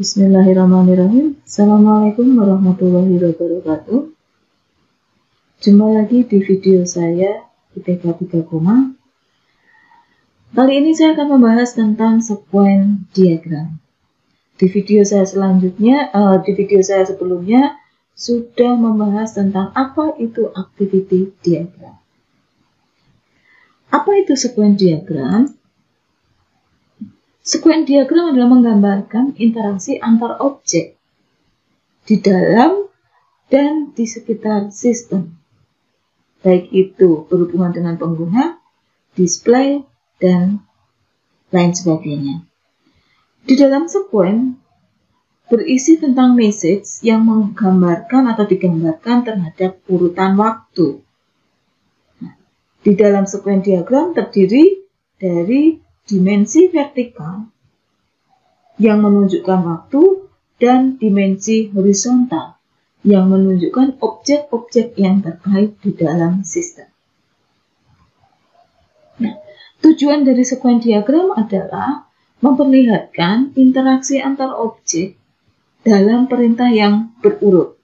Bismillahirrahmanirrahim. Assalamualaikum warahmatullahi wabarakatuh. Jumpa lagi di video saya IPK 3 Koma. Kali ini saya akan membahas tentang sequence diagram. Di video saya sebelumnya sudah membahas tentang apa itu activity diagram. Apa itu sequence diagram? Sequence diagram adalah menggambarkan interaksi antar objek di dalam dan di sekitar sistem, baik itu berhubungan dengan pengguna, display, dan lain sebagainya. Di dalam sequence berisi tentang message yang menggambarkan atau digambarkan terhadap urutan waktu. Di dalam sequence diagram terdiri dari dimensi vertikal yang menunjukkan waktu dan dimensi horizontal yang menunjukkan objek-objek yang terkait di dalam sistem. Nah, tujuan dari sequence diagram adalah memperlihatkan interaksi antar objek dalam perintah yang berurut.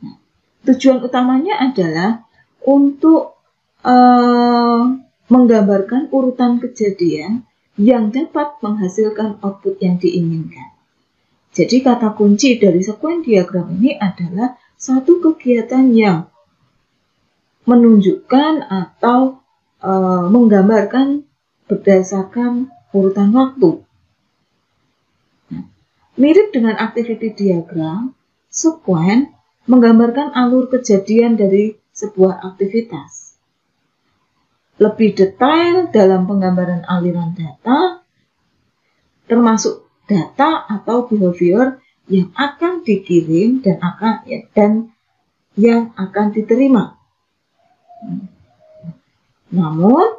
Nah, tujuan utamanya adalah untuk menggambarkan urutan kejadian yang dapat menghasilkan output yang diinginkan. Jadi kata kunci dari sequence diagram ini adalah satu kegiatan yang menunjukkan atau menggambarkan berdasarkan urutan waktu. Nah, mirip dengan activity diagram, sequence menggambarkan alur kejadian dari sebuah aktivitas. Lebih detail dalam penggambaran aliran data, termasuk data atau behavior yang akan dikirim dan yang akan diterima. Namun,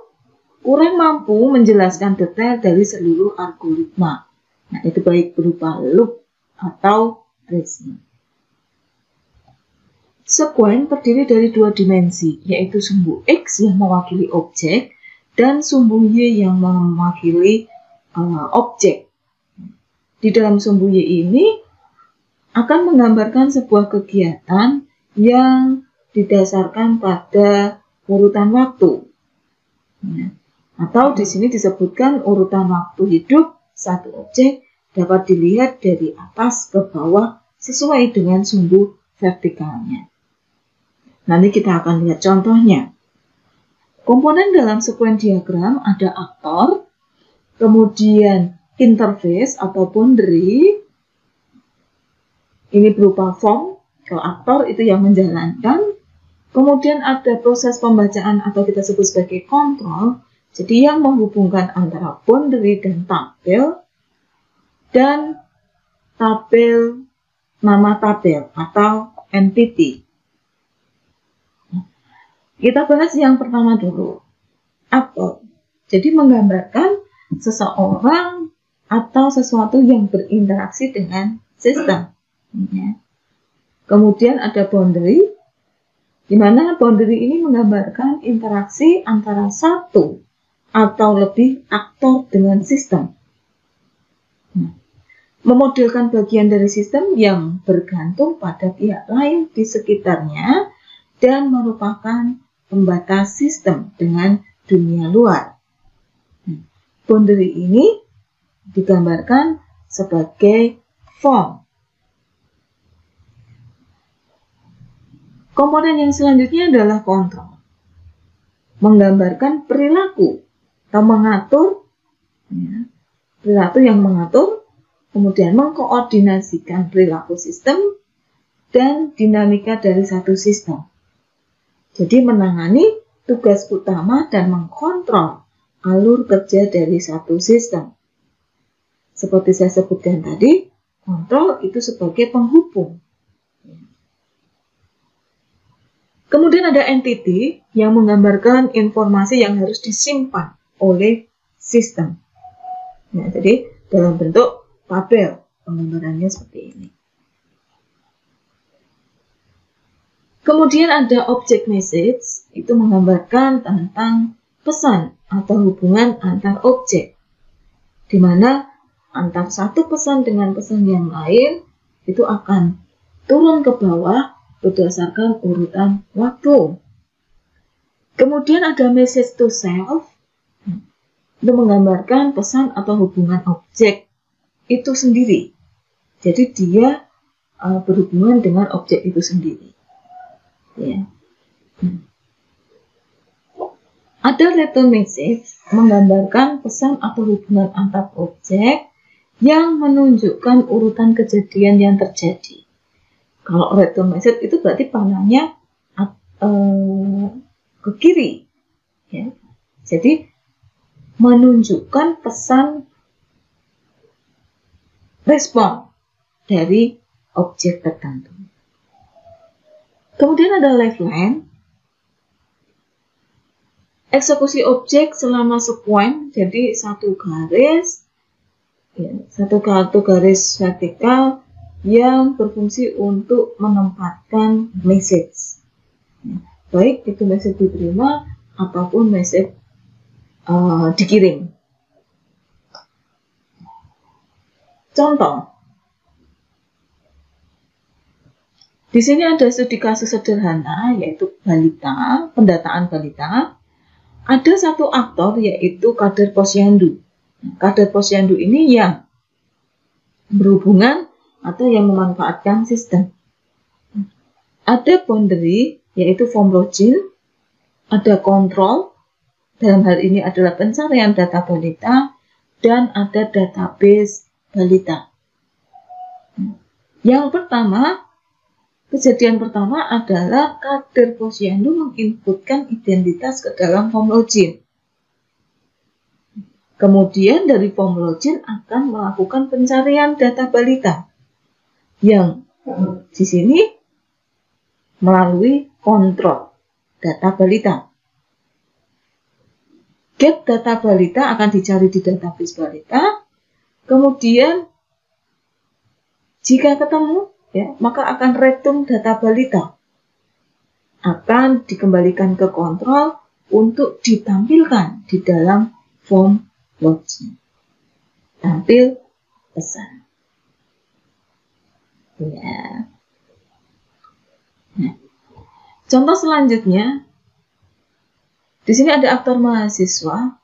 kurang mampu menjelaskan detail dari seluruh algoritma. Nah, itu baik berupa loop atau trace. Sequence terdiri dari dua dimensi, yaitu sumbu X yang mewakili objek dan sumbu Y yang mewakili objek. Di dalam sumbu Y ini akan menggambarkan sebuah kegiatan yang didasarkan pada urutan waktu. Atau di sini disebutkan urutan waktu hidup satu objek dapat dilihat dari atas ke bawah sesuai dengan sumbu vertikalnya. Nanti kita akan lihat contohnya. Komponen dalam sequence diagram ada aktor, kemudian interface atau boundary. Ini berupa form, kalau aktor itu yang menjalankan. Kemudian ada proses pembacaan atau kita sebut sebagai kontrol, jadi yang menghubungkan antara boundary dan tabel, nama tabel atau entity. Kita bahas yang pertama dulu, aktor. Jadi menggambarkan seseorang atau sesuatu yang berinteraksi dengan sistem. Kemudian ada boundary, di mana boundary ini menggambarkan interaksi antara satu atau lebih aktor dengan sistem. Memodelkan bagian dari sistem yang bergantung pada pihak lain di sekitarnya dan merupakan pembatas sistem dengan dunia luar. Boundary ini digambarkan sebagai form. Komponen yang selanjutnya adalah kontrol. Menggambarkan perilaku atau mengatur, perilaku yang mengatur, kemudian mengkoordinasikan perilaku sistem dan dinamika dari satu sistem. Jadi menangani tugas utama dan mengkontrol alur kerja dari satu sistem. Seperti saya sebutkan tadi, kontrol itu sebagai penghubung. Kemudian ada entity yang menggambarkan informasi yang harus disimpan oleh sistem. Nah, jadi dalam bentuk tabel, penggambarannya seperti ini. Kemudian ada object message, itu menggambarkan tentang pesan atau hubungan antar objek, di mana antar satu pesan dengan pesan yang lain itu akan turun ke bawah berdasarkan urutan waktu. Kemudian ada message to self, itu menggambarkan pesan atau hubungan objek itu sendiri. Jadi dia berhubungan dengan objek itu sendiri. Ya. Ada return message menggambarkan pesan atau hubungan antar objek yang menunjukkan urutan kejadian yang terjadi. Kalau return message itu berarti panahnya ke kiri, ya. Jadi menunjukkan pesan respon dari objek tertentu. Kemudian ada lifeline. Eksekusi objek selama sekuen, jadi satu garis, ya, satu garis vertikal yang berfungsi untuk menempatkan message. Ya, baik itu message diterima ataupun message dikirim. Contoh, di sini ada studi kasus sederhana yaitu balita, pendataan balita. Ada satu aktor yaitu Kader Posyandu. Kader Posyandu ini yang berhubungan atau yang memanfaatkan sistem. Ada boundary yaitu form login, ada kontrol, dalam hal ini adalah pencarian data balita, dan ada database balita. Yang pertama, kejadian pertama adalah Kader Posyandu menginputkan identitas ke dalam form login. Kemudian dari form login akan melakukan pencarian data balita yang di sini melalui kontrol data balita. Get data balita akan dicari di database balita. Kemudian jika ketemu, ya, maka akan return data balita. Akan dikembalikan ke kontrol untuk ditampilkan di dalam form login. Tampil pesan. Ya. Nah, contoh selanjutnya, di sini ada aktor mahasiswa,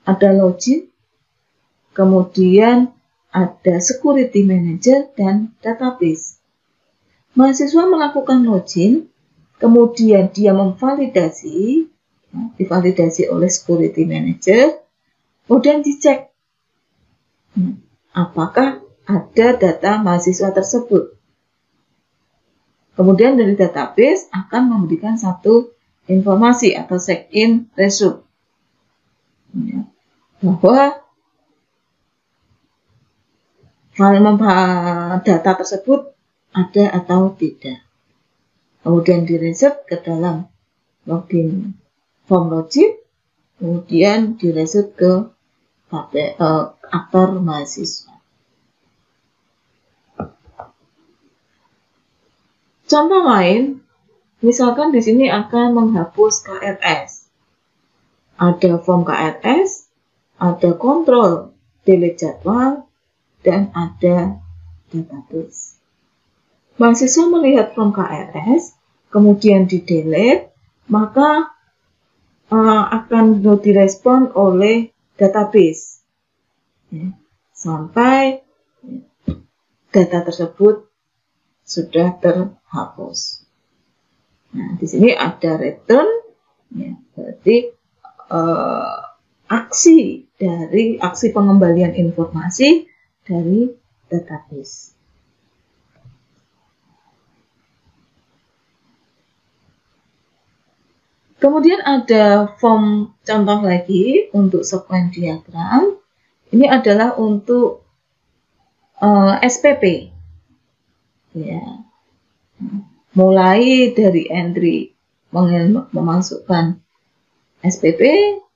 ada login, kemudian ada security manager dan database. Mahasiswa melakukan login, kemudian dia memvalidasi, divalidasi oleh security manager, kemudian dicek apakah ada data mahasiswa tersebut. Kemudian dari database akan memberikan satu informasi atau check-in result, bahwa data tersebut ada atau tidak. Kemudian direset ke dalam login form login, kemudian direset ke aktor mahasiswa. Contoh lain, misalkan di sini akan menghapus KRS. Ada form KRS, ada kontrol delete jadwal, dan ada database. Mahasiswa melihat form KRS, kemudian di-delete, maka akan direspon oleh database. Sampai data tersebut sudah terhapus. Nah, di sini ada return, ya, berarti aksi pengembalian informasi dari database. Kemudian ada form contoh lagi untuk sequence diagram. Ini adalah untuk SPP. Ya. Mulai dari entry memasukkan SPP,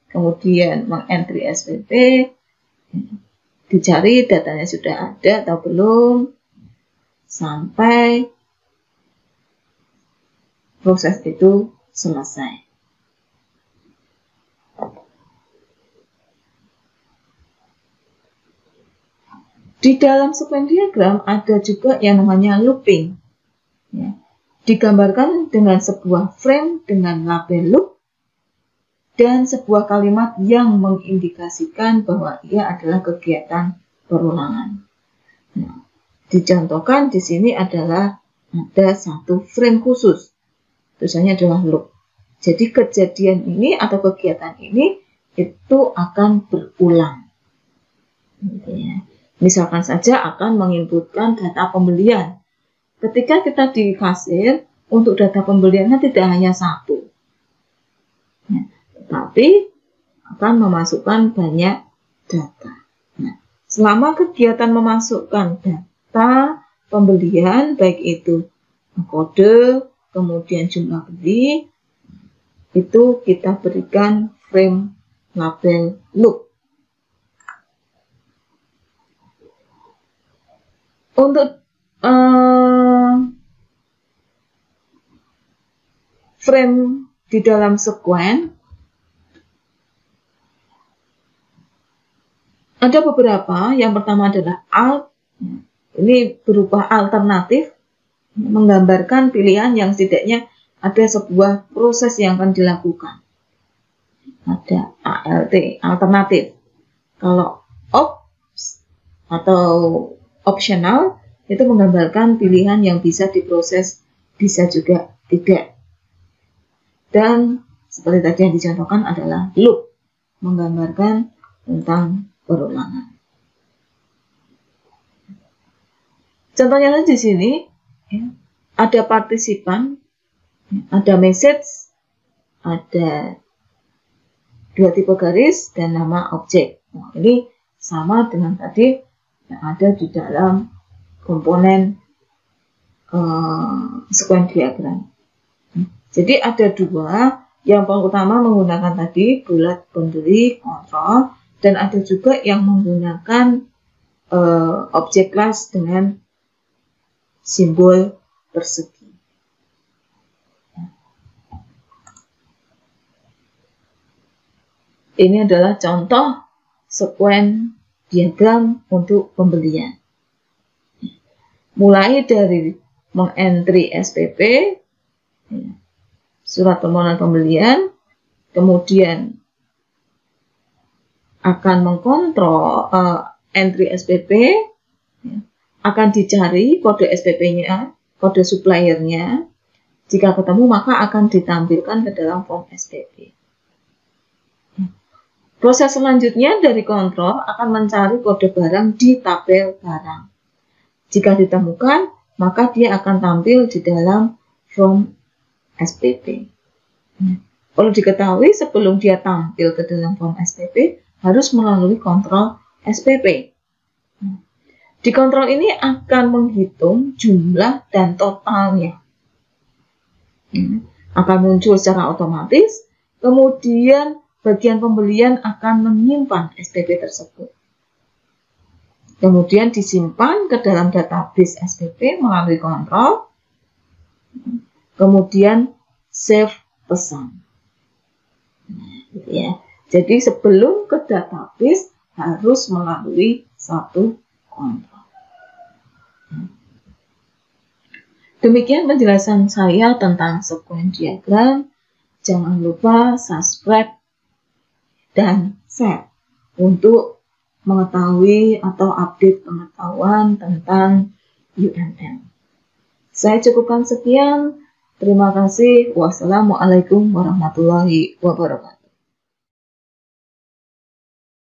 kemudian mengentry SPP, dicari datanya sudah ada atau belum, sampai proses itu selesai. Di dalam sequence diagram ada juga yang namanya looping. Ya. Digambarkan dengan sebuah frame dengan label loop dan sebuah kalimat yang mengindikasikan bahwa ia adalah kegiatan perulangan. Nah, dicontohkan di sini adalah ada satu frame khusus, tulisannya adalah loop. Jadi kejadian ini atau kegiatan ini itu akan berulang. Gitu ya. Misalkan saja akan menginputkan data pembelian. Ketika kita di kasir, untuk data pembeliannya tidak hanya satu, ya, tetapi akan memasukkan banyak data. Nah, selama kegiatan memasukkan data pembelian, baik itu kode, kemudian jumlah beli, itu kita berikan frame label loop. Untuk frame di dalam sequence ada beberapa. Yang pertama adalah alt. Ini berupa alternatif, menggambarkan pilihan yang setidaknya ada sebuah proses yang akan dilakukan. Ada ALT, alternatif. Kalau ops atau optional itu menggambarkan pilihan yang bisa diproses, bisa juga tidak. Dan seperti tadi yang dicontohkan adalah loop, menggambarkan tentang perulangan. Contohnya di sini ya, ada partisipan, ada message, ada dua tipe garis dan nama objek. Nah, ini sama dengan tadi yang ada di dalam komponen sequence diagram. Jadi ada dua. Yang pertama menggunakan tadi bulat pembeli kontrol, dan ada juga yang menggunakan objek kelas dengan simbol persegi. Ini adalah contoh sequence diagram untuk pembelian. Mulai dari mengentry SPP, surat permohonan pembelian, kemudian akan mengkontrol entry SPP, akan dicari kode SPP-nya, kode suppliernya. Jika ketemu maka akan ditampilkan ke dalam form SPP. Proses selanjutnya dari kontrol akan mencari kode barang di tabel barang. Jika ditemukan, maka dia akan tampil di dalam form SPP. Perlu diketahui sebelum dia tampil ke dalam form SPP, harus melalui kontrol SPP. Di kontrol ini akan menghitung jumlah dan totalnya. Akan muncul secara otomatis, kemudian bagian pembelian akan menyimpan SPP tersebut. Kemudian disimpan ke dalam database SPP melalui kontrol, kemudian save pesan. Gitu ya. Jadi sebelum ke database harus melalui satu kontrol. Demikian penjelasan saya tentang sequence diagram. Jangan lupa subscribe dan share untuk mengetahui atau update pengetahuan tentang UML. Saya cukupkan sekian. Terima kasih. Wassalamualaikum warahmatullahi wabarakatuh.